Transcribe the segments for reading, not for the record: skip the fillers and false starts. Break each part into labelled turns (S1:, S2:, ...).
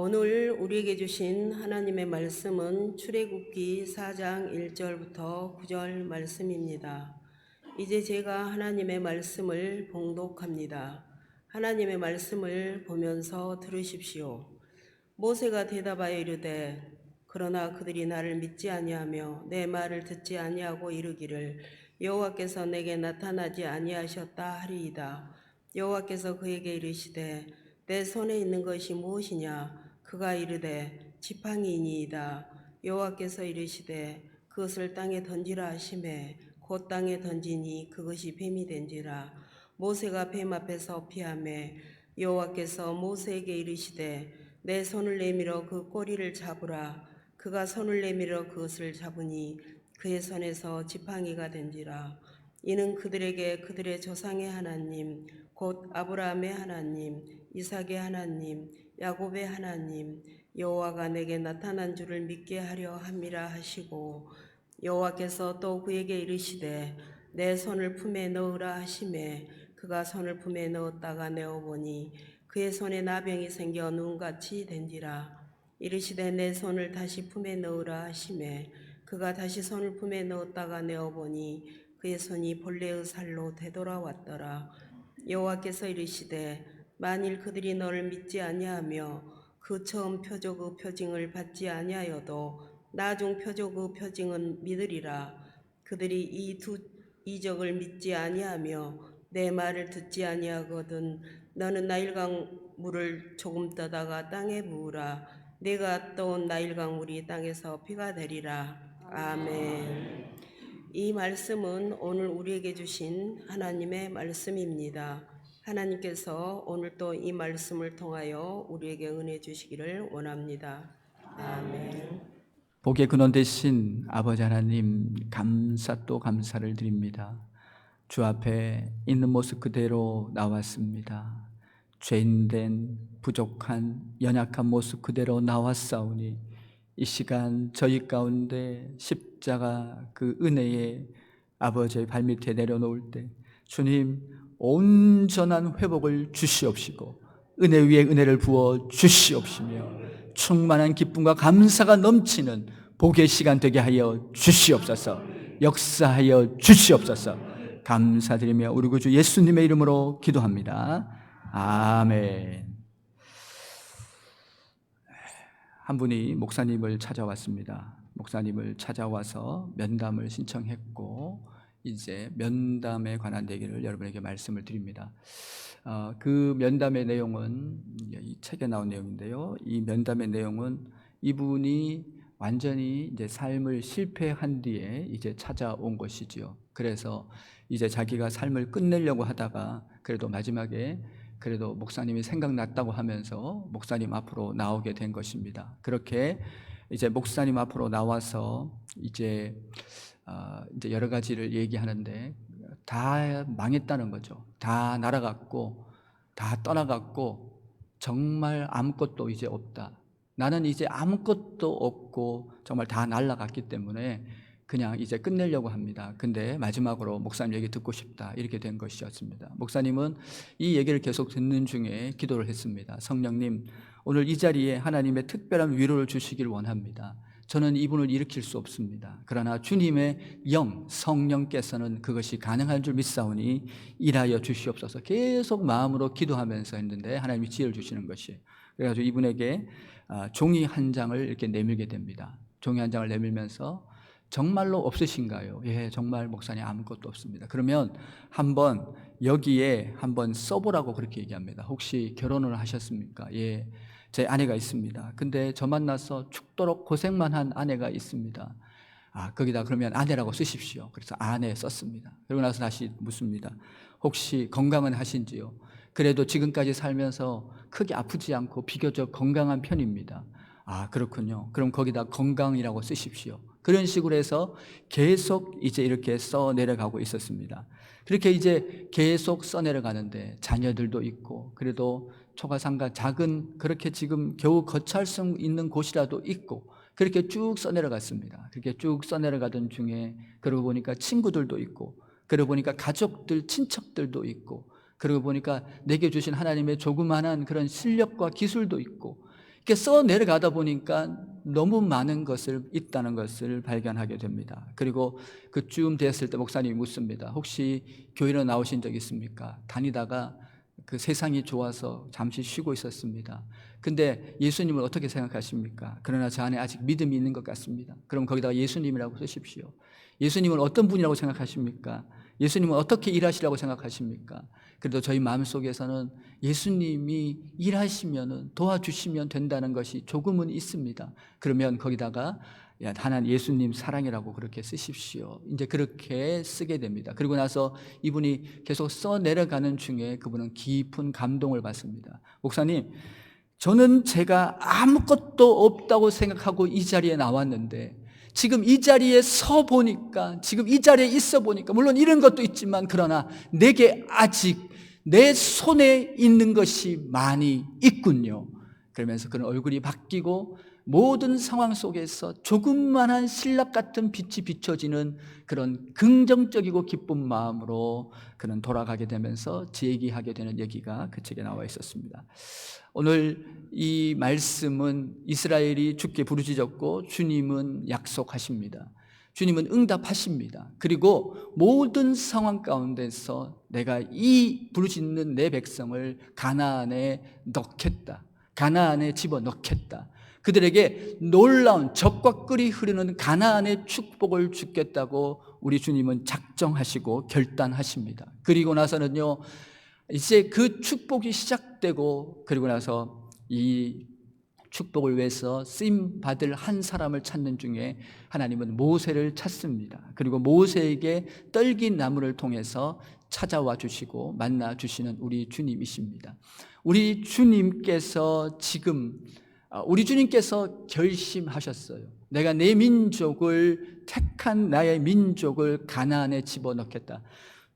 S1: 오늘 우리에게 주신 하나님의 말씀은 출애굽기 4장 1절부터 9절 말씀입니다. 이제 제가 하나님의 말씀을 봉독합니다. 하나님의 말씀을 보면서 들으십시오. 모세가 대답하여 이르되 그러나 그들이 나를 믿지 아니하며 내 말을 듣지 아니하고 이르기를 여호와께서 내게 나타나지 아니하셨다 하리이다. 여호와께서 그에게 이르시되 내 손에 있는 것이 무엇이냐? 그가 이르되 지팡이니이다. 여호와께서 이르시되 그것을 땅에 던지라 하시매 곧 땅에 던지니 그것이 뱀이 된지라. 모세가 뱀 앞에서 피하매 여호와께서 모세에게 이르시되 내 손을 내밀어 그 꼬리를 잡으라. 그가 손을 내밀어 그것을 잡으니 그의 손에서 지팡이가 된지라. 이는 그들에게 그들의 조상의 하나님 곧 아브라함의 하나님 이삭의 하나님 야곱의 하나님 여호와가 내게 나타난 줄을 믿게 하려 함이라 하시고, 여호와께서 또 그에게 이르시되 내 손을 품에 넣으라 하시매 그가 손을 품에 넣었다가 내어보니 그의 손에 나병이 생겨 눈같이 된지라. 이르시되 내 손을 다시 품에 넣으라 하시매 그가 다시 손을 품에 넣었다가 내어보니 그의 손이 본래의 살로 되돌아왔더라. 여호와께서 이르시되 만일 그들이 너를 믿지 아니하며 그 처음 표적의 표징을 받지 아니하여도 나중 표적의 표징은 믿으리라. 그들이 이 두 이적을 믿지 아니하며 내 말을 듣지 아니하거든 너는 나일강 물을 조금 떠다가 땅에 부으라. 내가 떠온 나일강 물이 땅에서 피가 되리라. 아멘. 이 말씀은 오늘 우리에게 주신 하나님의 말씀입니다. 하나님께서 오늘 또 이 말씀을 통하여 우리에게 은혜 주시기를 원합니다. 아멘.
S2: 복의 근원 되신 아버지 하나님, 감사 또 감사를 드립니다. 주 앞에 있는 모습 그대로 나왔습니다. 죄인된 부족한 연약한 모습 그대로 나왔사오니 이 시간 저희 가운데 십자가 그 은혜의 아버지의 발밑에 내려놓을 때 주님 온전한 회복을 주시옵시고 은혜 위에 은혜를 부어 주시옵시며 충만한 기쁨과 감사가 넘치는 복의 시간 되게 하여 주시옵소서. 역사하여 주시옵소서. 감사드리며 우리 구주 예수님의 이름으로 기도합니다. 아멘. 한 분이 목사님을 찾아왔습니다. 목사님을 찾아와서 면담을 신청했고 이제 면담에 관한 얘기를 여러분에게 말씀을 드립니다. 그 면담의 내용은 이 책에 나온 내용인데요. 이 면담의 내용은 이분이 완전히 이제 삶을 실패한 뒤에 이제 찾아온 것이지요. 그래서 이제 자기가 삶을 끝내려고 하다가 그래도 마지막에 그래도 목사님이 생각났다고 하면서 목사님 앞으로 나오게 된 것입니다. 그렇게 이제 목사님 앞으로 나와서 이제 여러 가지를 얘기하는데 다 망했다는 거죠. 다 날아갔고 다 떠나갔고 정말 아무것도 이제 없다. 나는 이제 아무것도 없고 정말 다 날아갔기 때문에 그냥 이제 끝내려고 합니다. 근데 마지막으로 목사님 얘기 듣고 싶다 이렇게 된 것이었습니다. 목사님은 이 얘기를 계속 듣는 중에 기도를 했습니다. 성령님, 오늘 이 자리에 하나님의 특별한 위로를 주시길 원합니다. 저는 이분을 일으킬 수 없습니다. 그러나 주님의 영, 성령께서는 그것이 가능한 줄 믿사오니 일하여 주시옵소서. 계속 마음으로 기도하면서 했는데 하나님이 지혜를 주시는 것이에요. 그래가지고 이분에게 종이 한 장을 이렇게 내밀게 됩니다. 종이 한 장을 내밀면서 정말로 없으신가요? 예, 정말 목사님 아무것도 없습니다. 그러면 한번 여기에 한번 써보라고 그렇게 얘기합니다. 혹시 결혼을 하셨습니까? 예, 제 아내가 있습니다. 근데 저 만나서 죽도록 고생만 한 아내가 있습니다. 거기다 그러면 아내라고 쓰십시오. 그래서 아내 썼습니다. 그러고 나서 다시 묻습니다. 혹시 건강은 하신지요? 그래도 지금까지 살면서 크게 아프지 않고 비교적 건강한 편입니다. 그렇군요. 그럼 거기다 건강이라고 쓰십시오. 그런 식으로 해서 계속 이제 이렇게 써 내려가고 있었습니다. 그렇게 이제 계속 써 내려가는데 자녀들도 있고 그래도 초가상가 작은 그렇게 지금 겨우 거처할 수 있는 곳이라도 있고 그렇게 쭉 써 내려갔습니다. 그렇게 쭉 써 내려가던 중에 그러고 보니까 친구들도 있고 그러고 보니까 가족들, 친척들도 있고 그러고 보니까 내게 주신 하나님의 조그마한 그런 실력과 기술도 있고 이렇게 써 내려가다 보니까 너무 많은 것을 있다는 것을 발견하게 됩니다. 그리고 그쯤 됐을 때 목사님이 묻습니다. 혹시 교회로 나오신 적 있습니까? 다니다가 그 세상이 좋아서 잠시 쉬고 있었습니다. 근데 예수님을 어떻게 생각하십니까? 그러나 저 안에 아직 믿음이 있는 것 같습니다. 그럼 거기다가 예수님이라고 쓰십시오. 예수님은 어떤 분이라고 생각하십니까? 예수님은 어떻게 일하시라고 생각하십니까? 그래도 저희 마음속에서는 예수님이 일하시면 도와주시면 된다는 것이 조금은 있습니다. 그러면 거기다가 하나님 예수님 사랑이라고 그렇게 쓰십시오. 이제 그렇게 쓰게 됩니다. 그리고 나서 이분이 계속 써 내려가는 중에 그분은 깊은 감동을 받습니다. 목사님, 저는 제가 아무것도 없다고 생각하고 이 자리에 나왔는데 지금 이 자리에 서 보니까, 지금 이 자리에 있어 보니까, 물론 이런 것도 있지만 그러나 내게 아직 내 손에 있는 것이 많이 있군요. 그러면서 그런 얼굴이 바뀌고 모든 상황 속에서 조금만한 신락 같은 빛이 비춰지는 그런 긍정적이고 기쁜 마음으로 그는 돌아가게 되면서 제기하게 되는 얘기가 그 책에 나와 있었습니다. 오늘 이 말씀은 이스라엘이 주께 부르짖었고 주님은 약속하십니다. 주님은 응답하십니다. 그리고 모든 상황 가운데서 내가 이 부르짖는 내 백성을 가나안에 넣겠다, 가나안에 집어넣겠다, 그들에게 놀라운 젖과 꿀이 흐르는 가나안의 축복을 주겠다고 우리 주님은 작정하시고 결단하십니다. 그리고 나서는요, 이제 그 축복이 시작되고, 그리고 나서 이 축복을 위해서 쓰임 받을 한 사람을 찾는 중에 하나님은 모세를 찾습니다. 그리고 모세에게 떨긴 나무를 통해서 찾아와 주시고 만나 주시는 우리 주님이십니다. 우리 주님께서 결심하셨어요. 내가 내 민족을, 택한 나의 민족을 가나안에 집어넣겠다,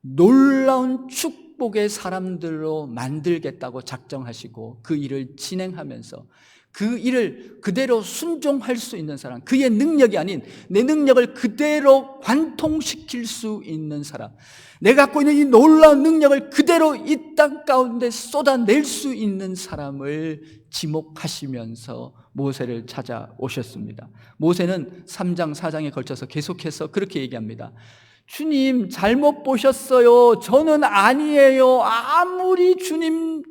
S2: 놀라운 축복의 사람들로 만들겠다고 작정하시고 그 일을 진행하면서 그 일을 그대로 순종할 수 있는 사람, 그의 능력이 아닌 내 능력을 그대로 관통시킬 수 있는 사람, 내가 갖고 있는 이 놀라운 능력을 그대로 이 땅 가운데 쏟아낼 수 있는 사람을 지목하시면서 모세를 찾아오셨습니다. 모세는 3장 4장에 걸쳐서 계속해서 그렇게 얘기합니다. 주님, 잘못 보셨어요. 저는 아니에요. 아무리 주님,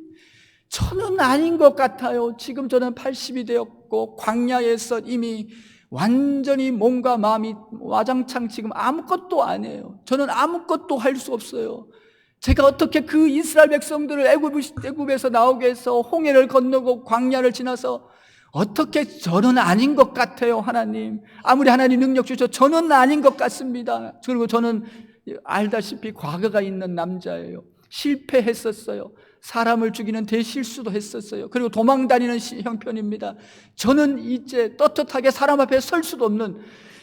S2: 저는 아닌 것 같아요. 지금 저는 80이 되었고 광야에서 이미 완전히 몸과 마음이 와장창 지금 아무것도 안 해요. 저는 아무것도 할 수 없어요. 제가 어떻게 그 이스라엘 백성들을 애굽에서 나오게 해서 홍해를 건너고 광야를 지나서 어떻게, 저는 아닌 것 같아요. 하나님, 아무리 하나님 능력 주셔 저는 아닌 것 같습니다. 그리고 저는 알다시피 과거가 있는 남자예요. 실패했었어요. 사람을 죽이는 대실수도 했었어요. 그리고 도망다니는 형편입니다. 저는 이제 떳떳하게 사람 앞에 설 수도 없는,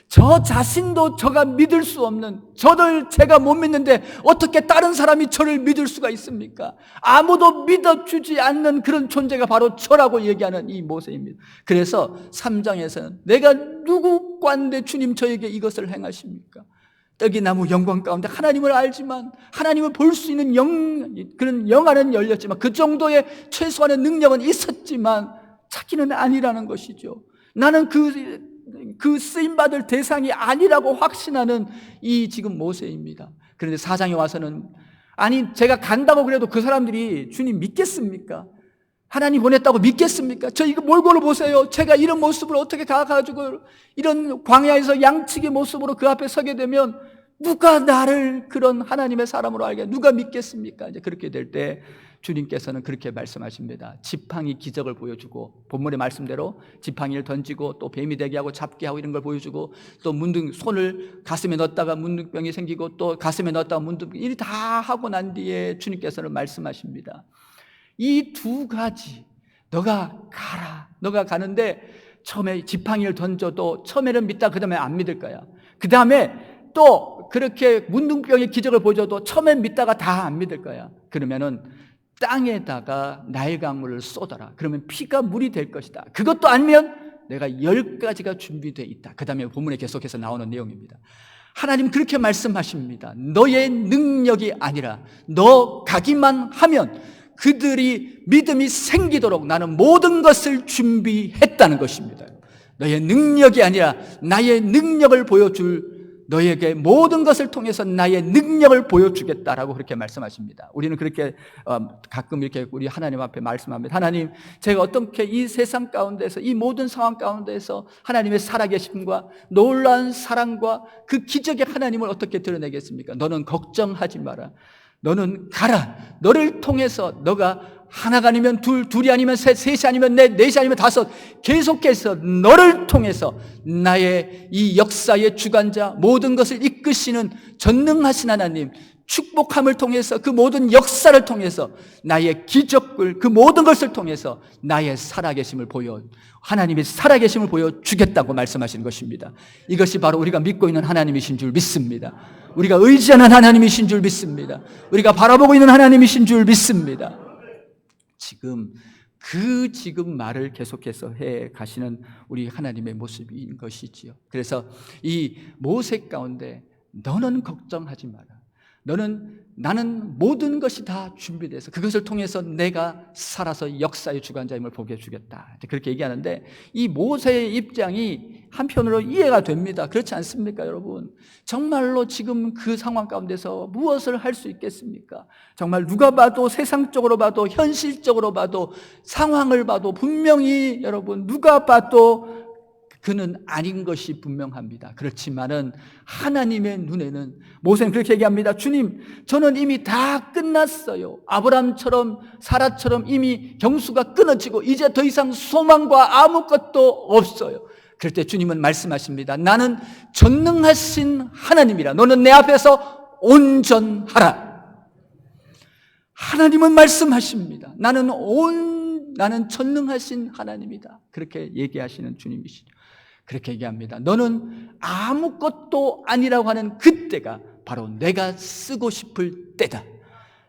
S2: 저 자신도 저가 믿을 수 없는, 저를 제가 못 믿는데 어떻게 다른 사람이 저를 믿을 수가 있습니까? 아무도 믿어주지 않는 그런 존재가 바로 저라고 얘기하는 이 모세입니다. 그래서 3장에서는 내가 누구관데 주님 저에게 이것을 행하십니까? 떡이나무 영광 가운데 하나님을 알지만, 하나님을 볼 수 있는 그런 영안은 열렸지만, 그 정도의 최소한의 능력은 있었지만 자기는 아니라는 것이죠. 나는 그 쓰임받을 대상이 아니라고 확신하는 이 지금 모세입니다. 그런데 4장에 와서는, 아니 제가 간다고 그래도 그 사람들이 주님 믿겠습니까? 하나님 보냈다고 믿겠습니까? 저 이거 몰골로 보세요. 제가 이런 모습으로 어떻게 가가지고 이런 광야에서 양측의 모습으로 그 앞에 서게 되면 누가 나를 그런 하나님의 사람으로 알게, 누가 믿겠습니까? 이제 그렇게 될 때 주님께서는 그렇게 말씀하십니다. 지팡이 기적을 보여주고, 본문의 말씀대로 지팡이를 던지고 또 뱀이 되게 하고 잡게 하고 이런 걸 보여주고, 또 손을 가슴에 넣었다가 문둥병이 생기고 또 가슴에 넣었다가 문둥병, 이 다 하고 난 뒤에 주님께서는 말씀하십니다. 이 두 가지, 너가 가라. 너가 가는데 처음에 지팡이를 던져도 처음에는 믿다, 그 다음에 안 믿을 거야. 그 다음에 또 그렇게 문둥병의 기적을 보여줘도 처음엔 믿다가 다 안 믿을 거야. 그러면은 땅에다가 나일 강물을 쏟아라. 그러면 피가 물이 될 것이다. 그것도 아니면 내가 10가지가 준비되어 있다. 그 다음에 본문에 계속해서 나오는 내용입니다. 하나님 그렇게 말씀하십니다. 너의 능력이 아니라 너 가기만 하면 그들이 믿음이 생기도록 나는 모든 것을 준비했다는 것입니다. 너의 능력이 아니라 나의 능력을 보여줄, 너에게 모든 것을 통해서 나의 능력을 보여주겠다라고 그렇게 말씀하십니다. 우리는 그렇게 가끔 이렇게 우리 하나님 앞에 말씀합니다. 하나님, 제가 어떻게 이 세상 가운데서, 이 모든 상황 가운데서 하나님의 살아계심과 놀라운 사랑과 그 기적의 하나님을 어떻게 드러내겠습니까? 너는 걱정하지 마라. 너는 가라. 너를 통해서 너가 하나가 아니면 둘, 둘이 아니면 셋, 셋이 아니면 넷, 넷이 아니면 다섯, 계속해서 너를 통해서 나의 이 역사의 주관자, 모든 것을 이끄시는 전능하신 하나님, 축복함을 통해서, 그 모든 역사를 통해서, 나의 기적을, 그 모든 것을 통해서 나의 살아계심을 하나님이 살아계심을 보여주겠다고 말씀하시는 것입니다. 이것이 바로 우리가 믿고 있는 하나님이신 줄 믿습니다. 우리가 의지하는 하나님이신 줄 믿습니다. 우리가 바라보고 있는 하나님이신 줄 믿습니다. 지금 말을 계속해서 해 가시는 우리 하나님의 모습인 것이지요. 그래서 이 모세 가운데 너는 걱정하지 마라. 나는 모든 것이 다 준비돼서 그것을 통해서 내가 살아서 역사의 주관자임을 보게 해주겠다. 그렇게 얘기하는데 이 모세의 입장이 한편으로 이해가 됩니다. 그렇지 않습니까, 여러분? 정말로 지금 그 상황 가운데서 무엇을 할 수 있겠습니까? 정말 누가 봐도, 세상적으로 봐도, 현실적으로 봐도, 상황을 봐도 분명히 여러분 누가 봐도 그는 아닌 것이 분명합니다. 그렇지만은 하나님의 눈에는, 모세는 그렇게 얘기합니다. 주님, 저는 이미 다 끝났어요. 아브라함처럼 사라처럼 이미 경수가 끊어지고 이제 더 이상 소망과 아무것도 없어요. 그럴 때 주님은 말씀하십니다. 나는 전능하신 하나님이라. 너는 내 앞에서 온전하라. 하나님은 말씀하십니다. 나는 전능하신 하나님이다. 그렇게 얘기하시는 주님이시죠. 그렇게 얘기합니다. 너는 아무것도 아니라고 하는 그때가 바로 내가 쓰고 싶을 때다.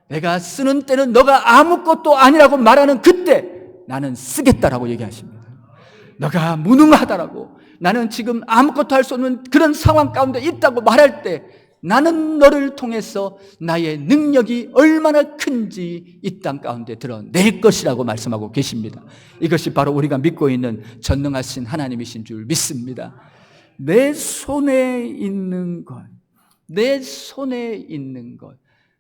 S2: 내가 쓰는 때는 너가 아무것도 아니라고 말하는 그때 나는 쓰겠다라고 얘기하십니다. 너가 무능하다라고, 나는 지금 아무것도 할 수 없는 그런 상황 가운데 있다고 말할 때 나는 너를 통해서 나의 능력이 얼마나 큰지 이 땅 가운데 드러낼 것이라고 말씀하고 계십니다. 이것이 바로 우리가 믿고 있는 전능하신 하나님이신 줄 믿습니다. 내 손에 있는 것,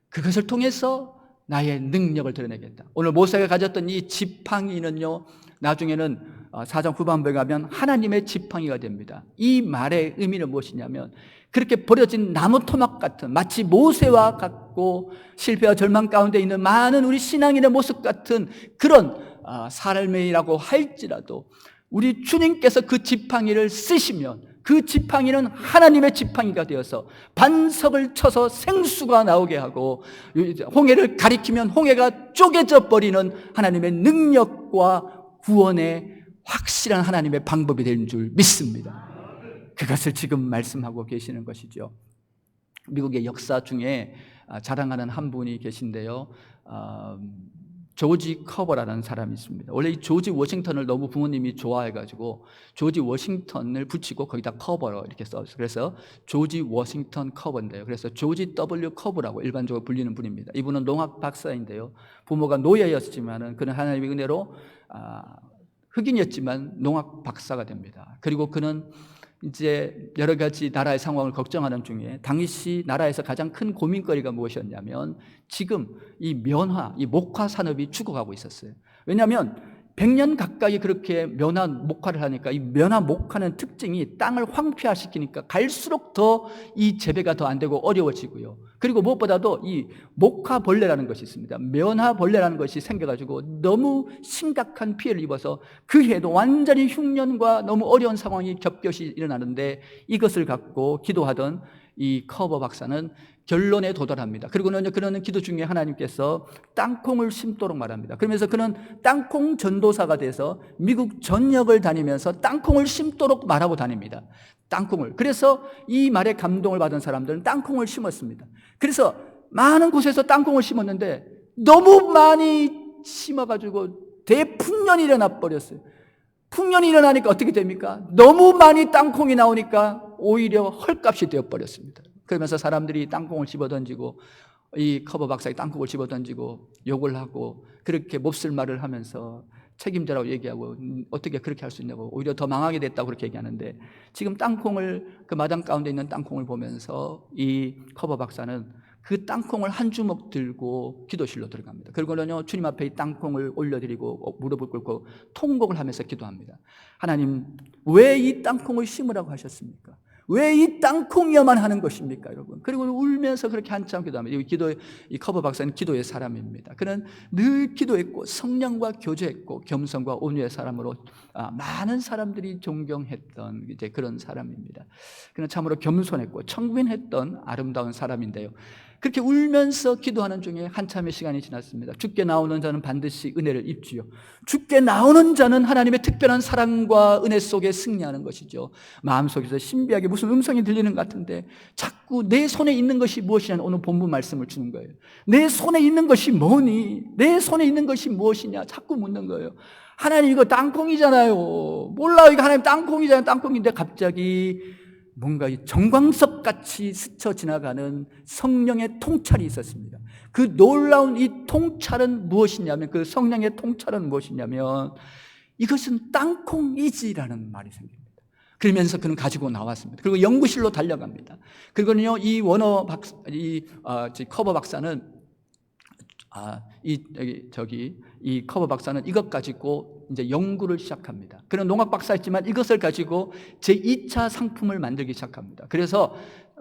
S2: 그것을 통해서 나의 능력을 드러내겠다. 오늘 모세가 가졌던 이 지팡이는요, 나중에는 사장 후반부에 가면 하나님의 지팡이가 됩니다. 이 말의 의미는 무엇이냐면, 그렇게 버려진 나무 토막 같은, 마치 모세와 같고 실패와 절망 가운데 있는 많은 우리 신앙인의 모습 같은 그런 삶이라고 할지라도 우리 주님께서 그 지팡이를 쓰시면 그 지팡이는 하나님의 지팡이가 되어서 반석을 쳐서 생수가 나오게 하고, 홍해를 가리키면 홍해가 쪼개져 버리는 하나님의 능력과 구원의 확실한 하나님의 방법이 되는 줄 믿습니다. 그것을 지금 말씀하고 계시는 것이죠. 미국의 역사 중에 자랑하는 한 분이 계신데요, 조지 커버라는 사람이 있습니다. 원래 이 조지 워싱턴을 너무 부모님이 좋아해가지고 조지 워싱턴을 붙이고 거기다 커버로 이렇게 써서, 그래서 조지 워싱턴 커버인데요. 그래서 조지 W 커버라고 일반적으로 불리는 분입니다. 이분은 농학 박사인데요, 부모가 노예였지만은 그는 하나님의 은혜로 흑인이었지만 농학 박사가 됩니다. 그리고 그는 이제 여러 가지 나라의 상황을 걱정하는 중에 당시 나라에서 가장 큰 고민거리가 무엇이었냐면, 지금 이 목화 산업이 죽어가고 있었어요. 왜냐하면 100년 가까이 그렇게 면화 목화를 하니까, 이 면화 목화는 특징이 땅을 황폐화시키니까 갈수록 더 이 재배가 더 안 되고 어려워지고요. 그리고 무엇보다도 이 목화벌레라는 것이 있습니다. 면화벌레라는 것이 생겨가지고 너무 심각한 피해를 입어서 그 해도 완전히 흉년과 너무 어려운 상황이 겹겹이 일어나는데, 이것을 갖고 기도하던 이 커버 박사는 결론에 도달합니다. 그리고는 그는 기도 중에 하나님께서 땅콩을 심도록 말합니다. 그러면서 그는 땅콩 전도사가 돼서 미국 전역을 다니면서 땅콩을 심도록 말하고 다닙니다. 땅콩을. 그래서 이 말에 감동을 받은 사람들은 땅콩을 심었습니다. 그래서 많은 곳에서 땅콩을 심었는데 너무 많이 심어가지고 대풍년이 일어나 버렸어요. 풍년이 일어나니까 어떻게 됩니까? 너무 많이 땅콩이 나오니까 오히려 헐값이 되어버렸습니다. 그러면서 사람들이 땅콩을 집어던지고 이 커버 박사에 땅콩을 집어던지고 욕을 하고 그렇게 몹쓸 말을 하면서 책임자라고 얘기하고 어떻게 그렇게 할 수 있냐고 오히려 더 망하게 됐다고 그렇게 얘기하는데, 지금 땅콩을 그 마당 가운데 있는 땅콩을 보면서 이 커버 박사는 그 땅콩을 한 주먹 들고 기도실로 들어갑니다. 그리고는요 주님 앞에 이 땅콩을 올려드리고 무릎을 꿇고 통곡을 하면서 기도합니다. 하나님, 왜 이 땅콩을 심으라고 하셨습니까? 왜 이 땅콩이야만 하는 것입니까, 여러분? 그리고 울면서 그렇게 한참 기도합니다. 이 커버 박사는 기도의 사람입니다. 그는 늘 기도했고 성령과 교제했고 겸손과 온유의 사람으로 많은 사람들이 존경했던 이제 그런 사람입니다. 그는 참으로 겸손했고 청빈했던 아름다운 사람인데요. 그렇게 울면서 기도하는 중에 한참의 시간이 지났습니다. 주께 나오는 자는 반드시 은혜를 입지요. 주께 나오는 자는 하나님의 특별한 사랑과 은혜 속에 승리하는 것이죠. 마음속에서 신비하게 무슨 음성이 들리는 것 같은데 자꾸 내 손에 있는 것이 무엇이냐는 오늘 본문 말씀을 주는 거예요. 내 손에 있는 것이 뭐니? 내 손에 있는 것이 무엇이냐? 자꾸 묻는 거예요. 하나님, 이거 땅콩이잖아요. 몰라요. 이거 하나님 땅콩이잖아요. 땅콩인데 갑자기 뭔가 정광석같이 스쳐 지나가는 성령의 통찰이 있었습니다. 그 놀라운 이 통찰은 무엇이냐면, 그 성령의 통찰은 무엇이냐면 이것은 땅콩이지라는 말이 생깁니다. 그러면서 그는 가지고 나왔습니다. 그리고 연구실로 달려갑니다. 그리고는요 이 커버 박사는 이 커버 박사는 이것 가지고 이제 연구를 시작합니다. 그는 농학 박사였지만 이것을 가지고 제2차 상품을 만들기 시작합니다. 그래서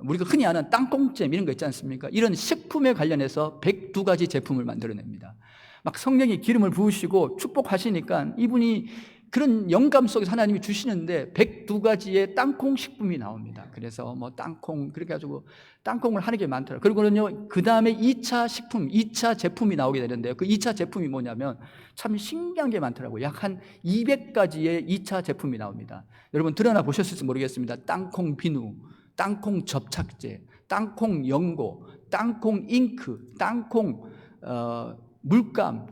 S2: 우리가 흔히 아는 땅콩잼 이런 거 있지 않습니까? 이런 식품에 관련해서 102가지 제품을 만들어냅니다. 막 성령이 기름을 부으시고 축복하시니까 이분이 그런 영감 속에서 하나님이 주시는데 102가지의 땅콩 식품이 나옵니다. 그래서 뭐 땅콩 그렇게 가지고 땅콩을 하는 게 많더라고요. 그리고는요 그 다음에 2차 식품, 2차 제품이 나오게 되는데요. 그 2차 제품이 뭐냐면 참 신기한 게 많더라고요. 약 한 200가지의 2차 제품이 나옵니다. 여러분 드러나 보셨을지 모르겠습니다. 땅콩 비누, 땅콩 접착제, 땅콩 연고, 땅콩 잉크, 땅콩 물감,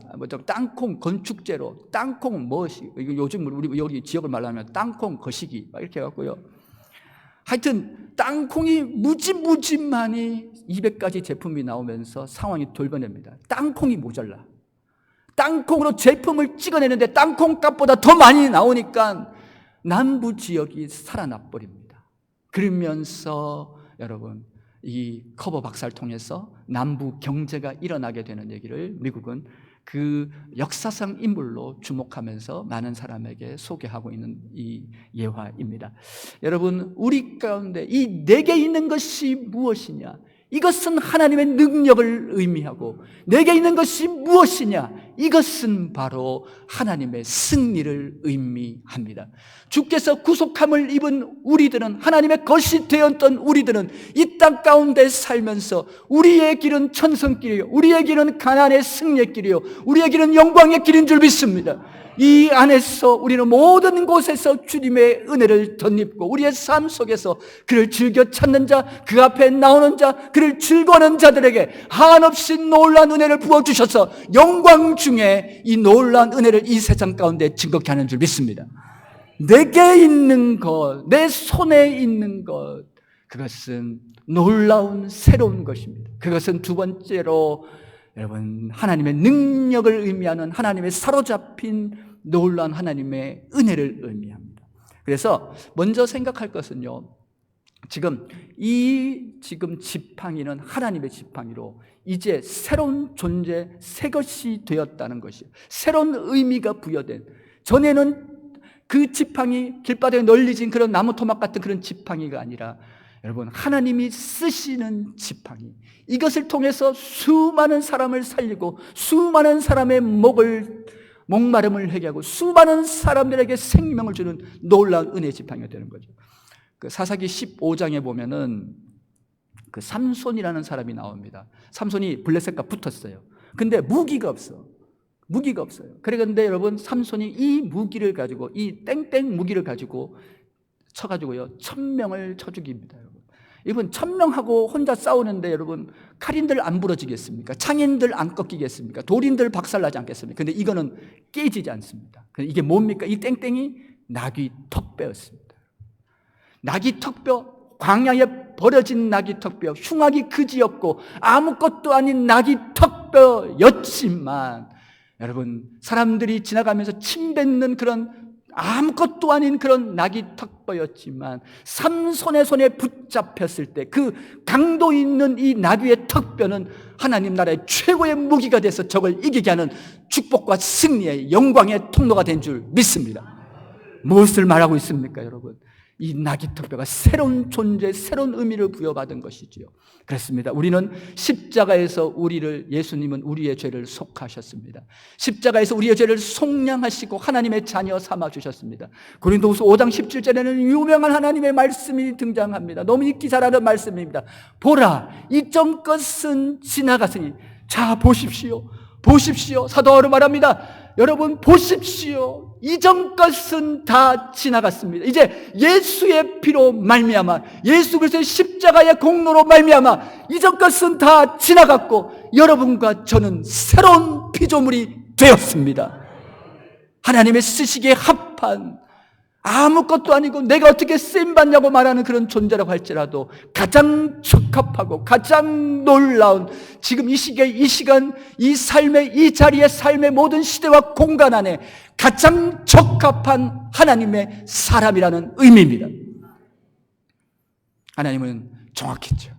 S2: 땅콩 건축재로, 땅콩 무엇이, 요즘 우리 여기 지역을 말하면 땅콩 거시기 막 이렇게 해갖고요. 하여튼 땅콩이 무지 많이 200가지 제품이 나오면서 상황이 돌변합니다. 땅콩이 모자라. 땅콩으로 제품을 찍어내는데 땅콩 값보다 더 많이 나오니까 남부 지역이 살아나 버립니다. 그러면서 여러분 이 커버 박사를 통해서 남부 경제가 일어나게 되는 얘기를 미국은 그 역사상 인물로 주목하면서 많은 사람에게 소개하고 있는 이 예화입니다. 여러분, 우리 가운데 이 내게 있는 것이 무엇이냐? 이것은 하나님의 능력을 의미하고, 내게 있는 것이 무엇이냐? 이것은 바로 하나님의 승리를 의미합니다. 주께서 구속함을 입은 우리들은, 하나님의 것이 되었던 우리들은 이 땅 가운데 살면서 우리의 길은 천성길이요, 우리의 길은 가나안의 승리의 길이요, 우리의 길은 영광의 길인 줄 믿습니다. 이 안에서 우리는 모든 곳에서 주님의 은혜를 덧입고 우리의 삶 속에서 그를 즐겨 찾는 자, 그 앞에 나오는 자, 그를 즐거워하는 자들에게 한없이 놀라운 은혜를 부어주셔서 영광 중에 이 놀라운 은혜를 이 세상 가운데 증거케 하는 줄 믿습니다. 내게 있는 것, 내 손에 있는 것, 그것은 놀라운 새로운 것입니다. 그것은 두 번째로 여러분, 하나님의 능력을 의미하는, 하나님의 사로잡힌 놀라운 하나님의 은혜를 의미합니다. 그래서 먼저 생각할 것은요, 지금 지팡이는 하나님의 지팡이로 이제 새로운 존재, 새 것이 되었다는 것이에요. 새로운 의미가 부여된, 전에는 그 지팡이, 길바닥에 널리진 그런 나무 토막 같은 그런 지팡이가 아니라 여러분, 하나님이 쓰시는 지팡이, 이것을 통해서 수많은 사람을 살리고 수많은 사람의 목마름을 해결하고 수많은 사람들에게 생명을 주는 놀라운 은혜의 지팡이가 되는 거죠. 그 사사기 15장에 보면은 그 삼손이라는 사람이 나옵니다. 삼손이 블레셋과 붙었어요. 근데 무기가 없어요. 그런데 여러분, 삼손이 이 무기를 가지고, 이 땡땡 무기를 가지고 쳐가지고요 1000명을 쳐 죽입니다. 여러분 1000명하고 혼자 싸우는데 여러분, 칼인들 안 부러지겠습니까? 창인들 안 꺾이겠습니까? 돌인들 박살나지 않겠습니까? 근데 이거는 깨지지 않습니다. 이게 뭡니까? 이 땡땡이 나귀 턱뼈였습니다. 나귀 턱뼈 광야에 버려진 낙이 턱뼈, 흉악이 그지였고 아무것도 아닌 낙이 턱뼈였지만, 여러분, 사람들이 지나가면서 침 뱉는 그런 아무것도 아닌 그런 낙이 턱뼈였지만 삼손의 손에 붙잡혔을 때 그 강도 있는 이 나귀의 턱뼈는 하나님 나라의 최고의 무기가 돼서 적을 이기게 하는 축복과 승리의 영광의 통로가 된 줄 믿습니다. 무엇을 말하고 있습니까, 여러분? 이 나귀 턱뼈가 새로운 존재, 새로운 의미를 부여받은 것이지요. 그렇습니다. 우리는 십자가에서 예수님은 우리의 죄를 속하셨습니다. 십자가에서 우리의 죄를 속량하시고 하나님의 자녀 삼아주셨습니다. 고린도후서 5장 17절에는 유명한 하나님의 말씀이 등장합니다. 너무 읽기 잘하는 말씀입니다. 보라, 이전 것은 지나갔으니, 자 보십시오. 사도 바울은 말합니다. 여러분 보십시오. 이전 것은 다 지나갔습니다. 이제 예수의 피로 말미암아, 예수 그리스도의 십자가의 공로로 말미암아 이전 것은 다 지나갔고 여러분과 저는 새로운 피조물이 되었습니다. 하나님의 쓰시기에 합한, 아무것도 아니고 내가 어떻게 쓰임받냐고 말하는 그런 존재라고 할지라도 가장 적합하고 가장 놀라운, 지금 이 시기에, 이 시간, 이 삶의, 이 자리의 삶의 모든 시대와 공간 안에 가장 적합한 하나님의 사람이라는 의미입니다. 하나님은 정확했죠.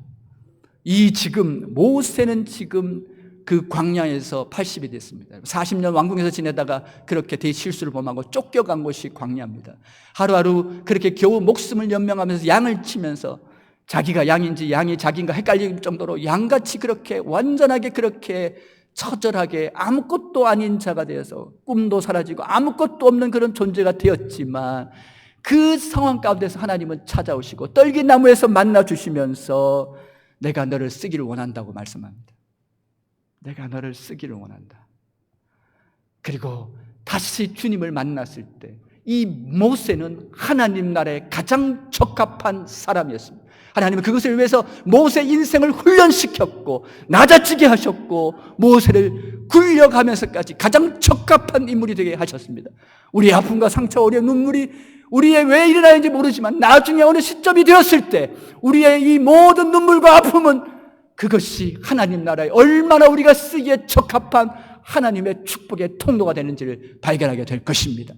S2: 모세는 지금 그 광야에서 80이 됐습니다. 40년 왕궁에서 지내다가 그렇게 대실수를 범하고 쫓겨간 곳이 광야입니다. 하루하루 그렇게 겨우 목숨을 연명하면서 양을 치면서 자기가 양인지 양이 자기인가 헷갈릴 정도로 양같이 그렇게 완전하게 그렇게 처절하게 아무것도 아닌 자가 되어서 꿈도 사라지고 아무것도 없는 그런 존재가 되었지만, 그 상황 가운데서 하나님은 찾아오시고 떨기나무에서 만나주시면서 내가 너를 쓰기를 원한다고 말씀합니다. 내가 너를 쓰기를 원한다. 그리고 다시 주님을 만났을 때 이 모세는 하나님 나라에 가장 적합한 사람이었습니다. 하나님은 그것을 위해서 모세 인생을 훈련시켰고 낮아지게 하셨고 모세를 굴려가면서까지 가장 적합한 인물이 되게 하셨습니다. 우리의 아픔과 상처, 우리의 눈물이 우리의 왜 일어나는지 모르지만 나중에 어느 시점이 되었을 때 우리의 이 모든 눈물과 아픔은 그것이 하나님 나라에 얼마나 우리가 쓰기에 적합한 하나님의 축복의 통로가 되는지를 발견하게 될 것입니다.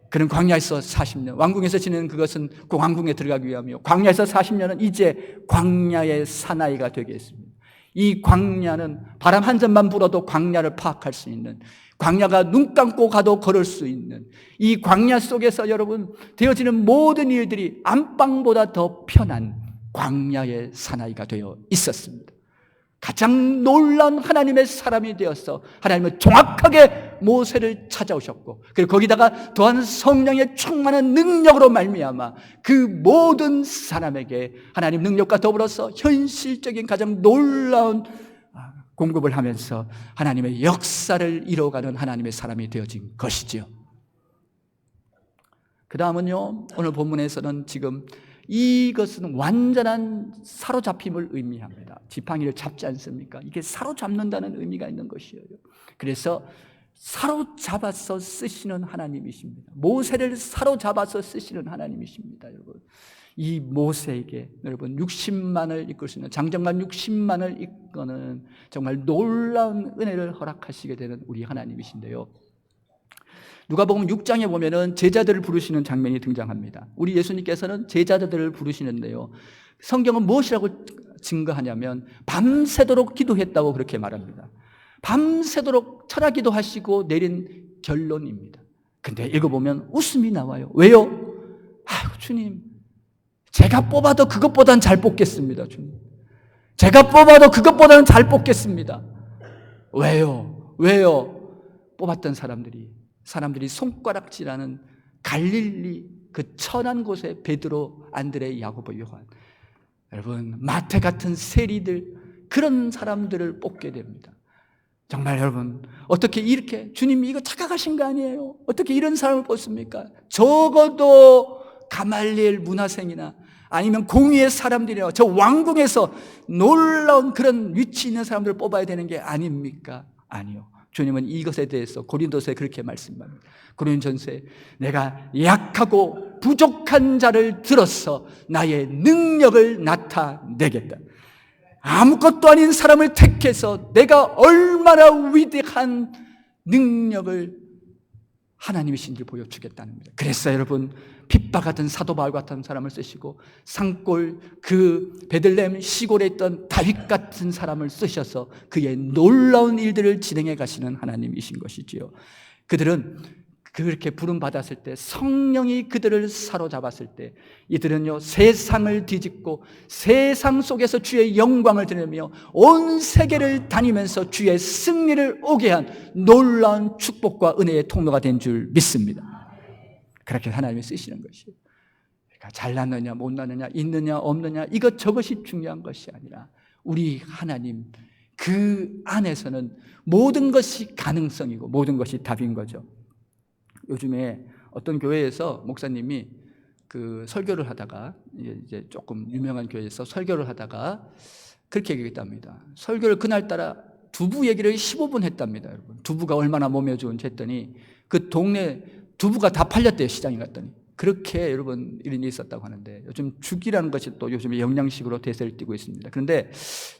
S2: 그는 광야에서 40년, 왕궁에서 지내는 그것은 그 왕궁에 들어가기 위함이요, 광야에서 40년은 이제 광야의 사나이가 되겠습니다. 이 광야는 바람 한 점만 불어도 광야를 파악할 수 있는, 광야가 눈 감고 가도 걸을 수 있는 이 광야 속에서 여러분 되어지는 모든 일들이 안방보다 더 편한 광야의 사나이가 되어 있었습니다. 가장 놀라운 하나님의 사람이 되어서 하나님은 정확하게 모세를 찾아오셨고, 그리고 거기다가 또한 성령의 충만한 능력으로 말미암아 그 모든 사람에게 하나님 능력과 더불어서 현실적인 가장 놀라운 공급을 하면서 하나님의 역사를 이루어가는 하나님의 사람이 되어진 것이지요. 그 다음은요, 오늘 본문에서는 지금 이것은 완전한 사로잡힘을 의미합니다. 지팡이를 잡지 않습니까? 이게 사로잡는다는 의미가 있는 것이에요. 그래서 사로잡아서 쓰시는 하나님이십니다. 모세를 사로잡아서 쓰시는 하나님이십니다, 여러분. 이 모세에게 여러분 60만을 이끌 수 있는, 장정만 60만을 이끄는 정말 놀라운 은혜를 허락하시게 되는 우리 하나님이신데요. 누가복음 6장에 보면은 제자들을 부르시는 장면이 등장합니다. 우리 예수님께서는 제자들을 부르시는데요, 성경은 무엇이라고 증거하냐면 밤새도록 기도했다고 그렇게 말합니다. 밤새도록 철야기도 하시고 내린 결론입니다. 근데 읽어보면 웃음이 나와요. 왜요? 아이고 주님, 제가 뽑아도 그것보단 잘 뽑겠습니다. 주님, 제가 뽑아도 그것보다는 잘 뽑겠습니다. 왜요? 뽑았던 사람들이 손가락질하는 갈릴리 그 천한 곳에 베드로, 안드레, 야고보, 요한, 여러분 마태 같은 세리들, 그런 사람들을 뽑게 됩니다. 정말 여러분, 어떻게 이렇게 주님이 이거 착각하신 거 아니에요? 어떻게 이런 사람을 뽑습니까? 적어도 가말리엘 문화생이나 아니면 공의의 사람들이나 저 왕궁에서 놀라운 그런 위치 있는 사람들을 뽑아야 되는 게 아닙니까? 아니요. 주님은 이것에 대해서 고린도서에 그렇게 말씀합니다. 고린전서에 내가 약하고 부족한 자를 들어서 나의 능력을 나타내겠다. 아무것도 아닌 사람을 택해서 내가 얼마나 위대한 능력을 하나님이신지 보여주겠다는 겁니다. 그래서 여러분, 핍박하던 사도 바울 같은 사람을 쓰시고 산골 그 베들레헴 시골에 있던 다윗 같은 사람을 쓰셔서 그의 놀라운 일들을 진행해 가시는 하나님이신 것이지요. 그들은 그렇게 부름받았을 때, 성령이 그들을 사로잡았을 때, 이들은요 세상을 뒤집고 세상 속에서 주의 영광을 드리며 온 세계를 다니면서 주의 승리를 오게 한 놀라운 축복과 은혜의 통로가 된 줄 믿습니다. 그렇게 하나님이 쓰시는 것이에요. 그러니까 잘났느냐 못났느냐 있느냐 없느냐 이것저것이 중요한 것이 아니라 우리 하나님 그 안에서는 모든 것이 가능성이고 모든 것이 답인 거죠. 요즘에 어떤 교회에서 목사님이 그 설교를 하다가, 이제 조금 유명한 교회에서 설교를 하다가 그렇게 얘기했답니다. 설교를 그날따라 두부 얘기를 15분 했답니다. 여러분, 두부가 얼마나 몸에 좋은지 했더니 그 동네 두부가 다 팔렸대요. 시장에 갔더니. 그렇게 여러분 일이 있었다고 하는데, 요즘 죽이라는 것이 또 요즘에 영양식으로 대세를 띠고 있습니다. 그런데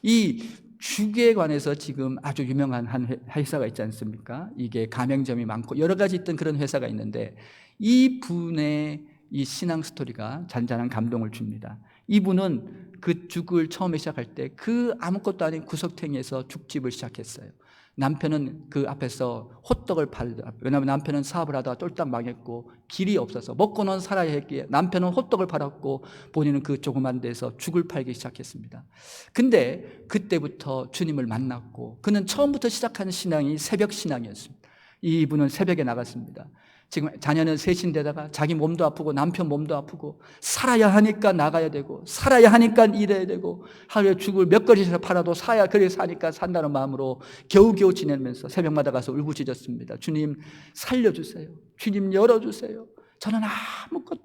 S2: 이 죽에 관해서 지금 아주 유명한 한 회사가 있지 않습니까? 이게 가맹점이 많고 여러 가지 있던 그런 회사가 있는데, 이 분의 이 신앙 스토리가 잔잔한 감동을 줍니다. 이분은 그 죽을 처음에 시작할 때 그 아무것도 아닌 구석탱이에서 죽집을 시작했어요. 남편은 그 앞에서 호떡을 팔다. 왜냐하면 남편은 사업을 하다가 쫄딱 망했고 길이 없어서 먹고는 살아야 했기에 남편은 호떡을 팔았고 본인은 그 조그만 데서 죽을 팔기 시작했습니다. 근데 그때부터 주님을 만났고, 그는 처음부터 시작한 신앙이 새벽 신앙이었습니다. 이분은 새벽에 나갔습니다. 지금 자녀는 셋인데다가 자기 몸도 아프고 남편 몸도 아프고 살아야 하니까 나가야 되고 살아야 하니까 일해야 되고 하루에 죽을 몇 그릇이라도 팔아도 사야 그래서 사니까 산다는 마음으로 겨우겨우 지내면서 새벽마다 가서 울부짖었습니다. 주님 살려주세요. 주님 열어주세요. 저는 아무것도,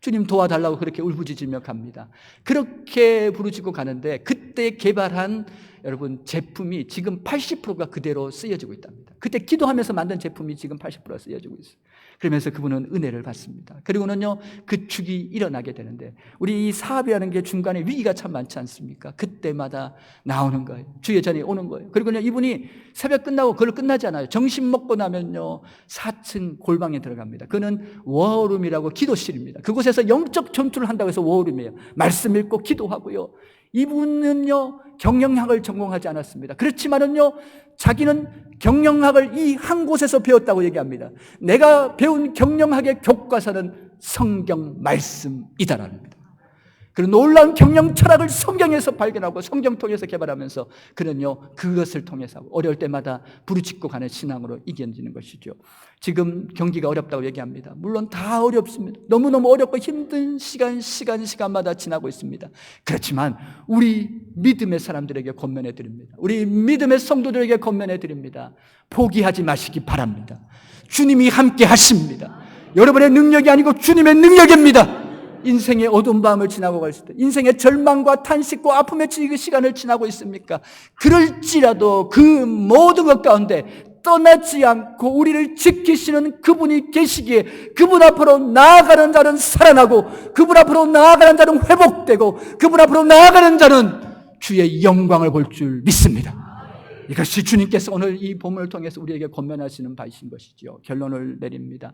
S2: 주님 도와달라고 그렇게 울부짖으며 갑니다. 그렇게 부르짖고 가는데 그때 개발한 여러분 제품이 지금 80%가 그대로 쓰여지고 있답니다. 그때 기도하면서 만든 제품이 지금 80%가 쓰여지고 있어요. 그러면서 그분은 은혜를 받습니다. 그리고는요 그 죽이 일어나게 되는데, 우리 이 사업이라는 게 중간에 위기가 참 많지 않습니까? 그때마다 나오는 거예요. 주의 전에 오는 거예요. 그리고요 이분이 새벽 끝나고 그걸 끝나지 않아요. 점심 먹고 나면요 4층 골방에 들어갑니다. 그는 워룸이라고 기도실입니다. 그곳에서 영적 전투를 한다고 해서 워룸이에요. 말씀 읽고 기도하고요. 이분은요 경영학을 전공하지 않았습니다. 그렇지만은요 자기는 경영학을 이 한 곳에서 배웠다고 얘기합니다. 내가 배운 경영학의 교과서는 성경 말씀이다라는 겁니다. 그런 놀라운 경영 철학을 성경에서 발견하고 성경 통해서 개발하면서 그는요 그것을 통해서 어려울 때마다 부르짖고 가는 신앙으로 이겨지는 것이죠. 지금 경기가 어렵다고 얘기합니다. 물론 다 어렵습니다. 너무너무 어렵고 힘든 시간마다 지나고 있습니다. 그렇지만 우리 믿음의 사람들에게 권면해 드립니다. 우리 믿음의 성도들에게 권면해 드립니다. 포기하지 마시기 바랍니다. 주님이 함께 하십니다. 여러분의 능력이 아니고 주님의 능력입니다. 인생의 어두운 밤을 지나고 갈 때, 인생의 절망과 탄식과 아픔의 시간을 지나고 있습니까? 그럴지라도 그 모든 것 가운데 떠나지 않고 우리를 지키시는 그분이 계시기에 그분 앞으로 나아가는 자는 살아나고, 그분 앞으로 나아가는 자는 회복되고, 그분 앞으로 나아가는 자는 주의 영광을 볼 줄 믿습니다. 이것이 주님께서 오늘 이 본문을 통해서 우리에게 권면하시는 바이신 것이죠. 결론을 내립니다.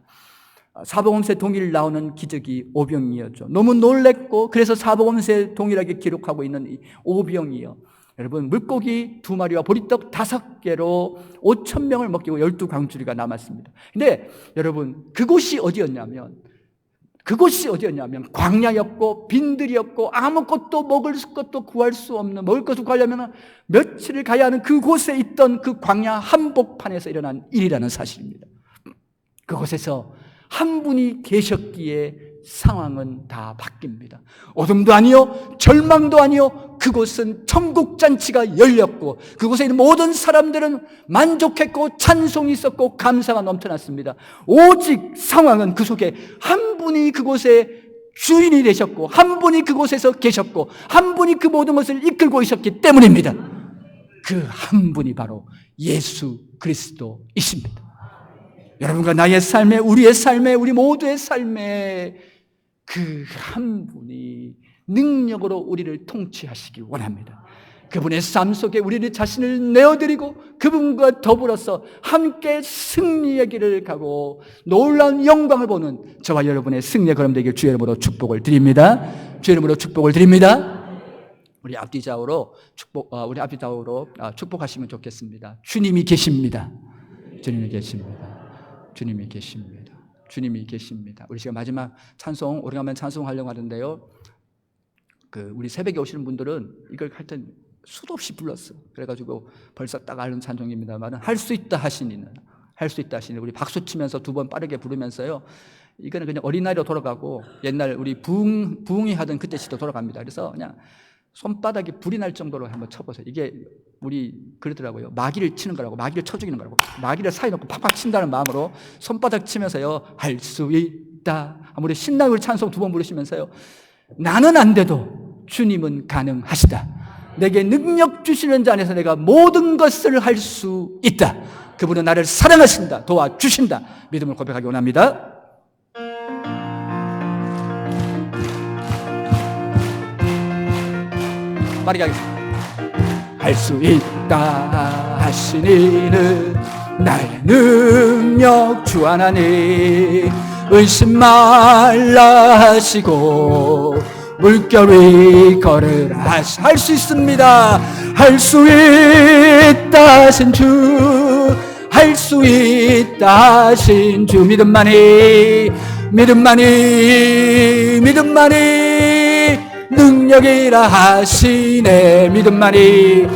S2: 사복음서 동일 나오는 기적이 오병이었죠. 너무 놀랬고 그래서 사복음서에 동일하게 기록하고 있는 이 오병이요. 여러분, 물고기 2마리와 보리떡 5개로 5,000명을 먹이고 12광주리가 남았습니다. 근데 여러분 그곳이 어디였냐면 광야였고 빈들이었고 아무것도 먹을 것도 구할 수 없는, 먹을 것을 구하려면 며칠을 가야 하는 그곳에 있던 그 광야 한복판에서 일어난 일이라는 사실입니다. 그곳에서 한 분이 계셨기에 상황은 다 바뀝니다. 어둠도 아니요 절망도 아니요, 그곳은 천국잔치가 열렸고 그곳에 있는 모든 사람들은 만족했고 찬송이 있었고 감사가 넘쳐났습니다. 오직 상황은 그 속에 한 분이 그곳에 주인이 되셨고 한 분이 그곳에서 계셨고 한 분이 그 모든 것을 이끌고 있었기 때문입니다. 그 한 분이 바로 예수 그리스도이십니다. 여러분과 나의 삶에, 우리의 삶에, 우리 모두의 삶에 그 한 분이 능력으로 우리를 통치하시기 원합니다. 그분의 삶 속에 우리의 자신을 내어드리고 그분과 더불어서 함께 승리의 길을 가고 놀라운 영광을 보는 저와 여러분의 승리의 걸음 되길 주의 이름으로 축복을 드립니다. 주의 이름으로 축복을 드립니다. 우리 앞뒤 좌우로 축복하시면 좋겠습니다. 주님이 계십니다. 주님이 계십니다. 주님이 계십니다. 주님이 계십니다. 우리 지금 마지막 찬송, 오래간만에 찬송하려고 하는데요. 우리 새벽에 오시는 분들은 이걸 할 땐 수도 없이 불렀어. 그래가지고 벌써 딱 아는 찬송입니다만 할 수 있다 하시니는, 할 수 있다 하시니 우리 박수 치면서 두 번 빠르게 부르면서요. 이거는 그냥 어린아이로 돌아가고 옛날 우리 부흥이 하던 그때 시도 돌아갑니다. 그래서 그냥 손바닥에 불이 날 정도로 한번 쳐보세요. 이게 우리 그러더라고요. 마귀를 치는 거라고, 마귀를 쳐 죽이는 거라고. 마귀를 사이 놓고 팍팍 친다는 마음으로 손바닥 치면서요. 할 수 있다. 아무리 신나게 찬송 두 번 부르시면서요. 나는 안 돼도 주님은 가능하시다. 내게 능력 주시는 자 안에서 내가 모든 것을 할 수 있다. 그분은 나를 사랑하신다. 도와주신다. 믿음을 고백하기 원합니다. 빠르게 하겠습니다. 할 수 있다 하시니는 나의 능력 주 하나님 의심 말라 하시고 물결 위 걸으라 할 수 있습니다. 할 수 있다 하신 주, 할 수 있다 하신 주 믿음만이 능력이라 하시네. 믿음만이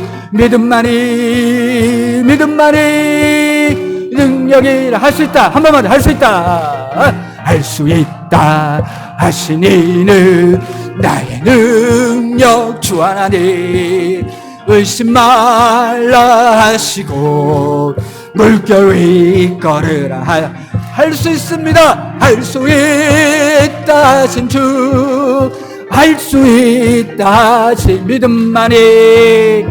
S2: 능력이라 할 수 있다. 한 번만 할 수 있다. 할 수 있다 하시니는 나의 능력 주 하나님 의심 말라 하시고 물결 위 걸으라 할 수 있습니다. 할 수 있다 하신 주, 할 수 있다 하신 믿음만이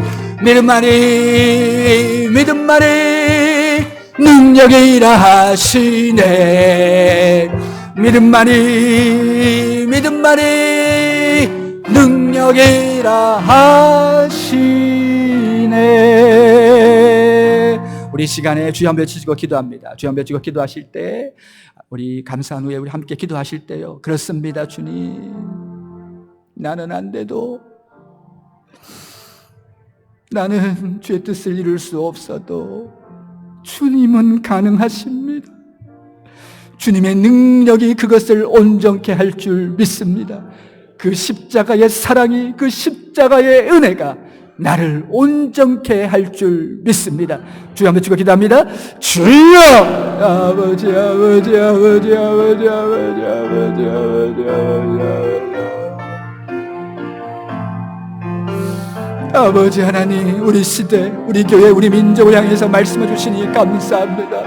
S2: 능력이라 하시네. 믿음만이 능력이라 하시네. 우리 시간에 주여 한번 외치시고 기도합니다. 주여 한번 외치고 기도하실 때 우리 감사한 후에 우리 함께 기도하실 때요. 그렇습니다. 주님, 나는 안 돼도, 나는 주의 뜻을 이룰 수 없어도 주님은 가능하십니다. 주님의 능력이 그것을 온전케 할 줄 믿습니다. 그 십자가의 사랑이, 그 십자가의 은혜가 나를 온전케 할 줄 믿습니다. 주여 한번 주고 기도합니다. 주여! 아버지 아버지 아버지 아버지 아버지 아버지 아버지 아버지 아버지 하나님, 우리 시대, 우리 교회, 우리 민족을 향해서 말씀해 주시니 감사합니다.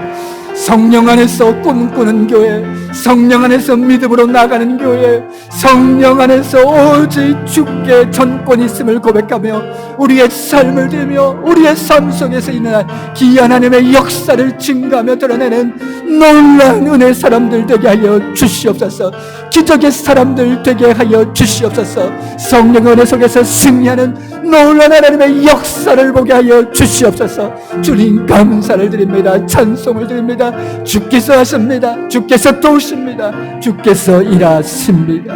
S2: 성령 안에서 꿈꾸는 교회, 성령 안에서 믿음으로 나가는 교회, 성령 안에서 오직 주께 전권이 있음을 고백하며 우리의 삶을 드리며 우리의 삶 속에서 있는 귀한 하나님의 역사를 증가하며 드러내는 놀라운 은혜 사람들 되게 하여 주시옵소서. 기적의 사람들 되게 하여 주시옵소서. 성령의 은혜 속에서 승리하는 놀라운 하나님의 역사를 보게 하여 주시옵소서. 주님 감사를 드립니다. 찬송을 드립니다. 주께서 하십니다. 주께서 도우십니다. 주께서 일하십니다.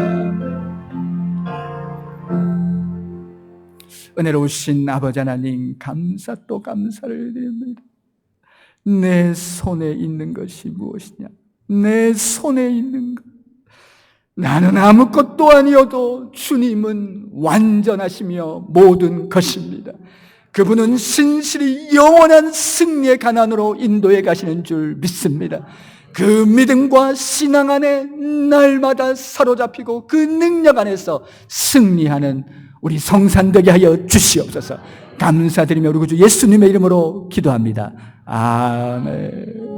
S2: 은혜로우신 아버지 하나님, 감사 또 감사를 드립니다. 내 손에 있는 것이 무엇이냐? 내 손에 있는 것, 나는 아무것도 아니어도 주님은 완전하시며 모든 것입니다. 그분은 신실히 영원한 승리의 가난으로 인도해 가시는 줄 믿습니다. 그 믿음과 신앙 안에 날마다 사로잡히고 그 능력 안에서 승리하는 우리 성산되게 하여 주시옵소서. 감사드리며 우리 구주 예수님의 이름으로 기도합니다. 아멘.